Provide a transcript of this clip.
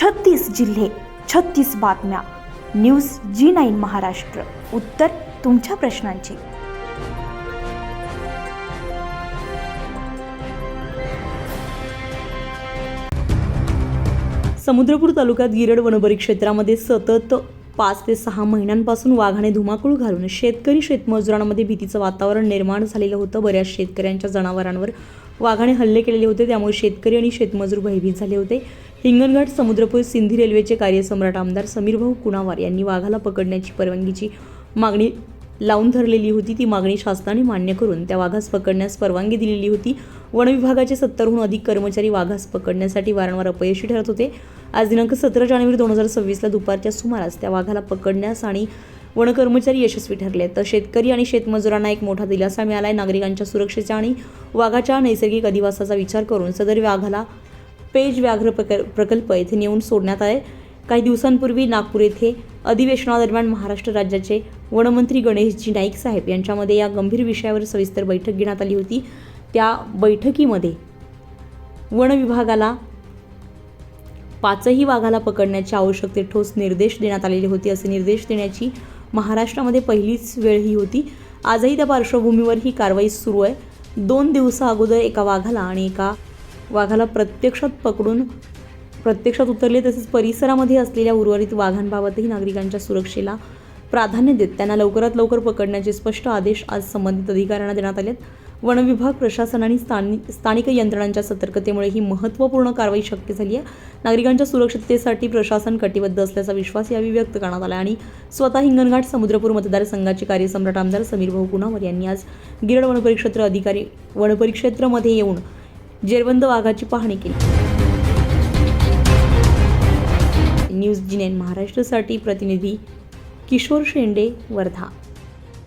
36 जिल्हे, 36 बातम्या. News G9 Maharashtra. उत्तर तुमच्या प्रश्नांची. समुद्रपूर तालुक्यात गिरड वनपरिक्षेत्रामध्ये सतत 5 ते 6 महिन्यांपासून वाघाने धुमाकूळ घालून शेतकरी शेतमजुरांमध्ये भीतीचं वातावरण निर्माण झालेलं होतं. बऱ्याच शेतकऱ्यांच्या जनावरांवर वाघाने हल्ले केलेले होते, त्यामुळे शेतकरी आणि शेतमजूर भयभीत झाले होते. हिंगणघाट समुद्रपूर सिंधी रेल्वेचे कार्यसम्राट आमदार समीरभाऊ कुणावार यांनी वाघाला पकडण्याची परवानगीची मागणी लावून धरलेली होती. ती मागणी शासनाने मान्य करून त्या वाघास पकडण्यास परवानगी दिलेली होती. वन विभागाचे 70हून अधिक कर्मचारी वाघास पकडण्यासाठी वारंवार अपयशी ठरत होते. आज दिनांक 17 जानेवारी 2026 दुपारच्या सुमारास त्या वाघाला पकडण्यास आणि वन कर्मचारी यशस्वी ठरले. तर शेतकरी आणि शेतमजुरांना एक मोठा दिलासा मिळाला आहे. नागरिकांच्या सुरक्षेचा आणि वाघाच्या नैसर्गिक अधिवासाचा विचार करून सदर वाघाला पेज व्याघ्र प्रकल्प येथे नेऊन सोडण्यात आले. काही दिवसांपूर्वी नागपूर येथे अधिवेशनादरम्यान महाराष्ट्र राज्याचे वनमंत्री गणेशजी नाईक साहेब यांच्यामध्ये या गंभीर विषयावर सविस्तर बैठक घेण्यात आली होती. त्या बैठकीमध्ये वन विभागाला 5ही वाघाला पकडण्याच्या आवश्यकते ठोस निर्देश देण्यात आलेले होते. असे निर्देश देण्याची महाराष्ट्रामध्ये पहिलीच वेळ ही होती. आजही त्या पार्श्वभूमीवर ही कारवाई सुरू आहे. 2 दिवसा अगोदर एका वाघाला आणि एका वाघाला प्रत्यक्षात उतरले. तसेच परिसरामध्ये असलेल्या उर्वरित वाघांबाबतही नागरिकांच्या सुरक्षेला प्राधान्य देत त्यांना लवकरात लवकर पकडण्याचे स्पष्ट आदेश आज संबंधित अधिकाऱ्यांना देण्यात आलेत. वन विभाग, प्रशासन आणि स्थानिक यंत्रणांच्या सतर्कतेमुळे ही महत्त्वपूर्ण कारवाई शक्य झाली आहे. नागरिकांच्या सुरक्षिततेसाठी प्रशासन कटिबद्ध असल्याचा विश्वास यावेळी व्यक्त करण्यात आला आणि स्वतः हिंगणघाट समुद्रपूर मतदारसंघाचे कार्यसम्राट आमदार समीरभाऊ कुणावार यांनी आज गिरड वनपरिक्षेत्रामध्ये येऊन जेरबंद वाघाची पाहणी केली. न्यूज G9 महाराष्ट्रासाठी प्रतिनिधी किशोर शेंडे, वर्धा.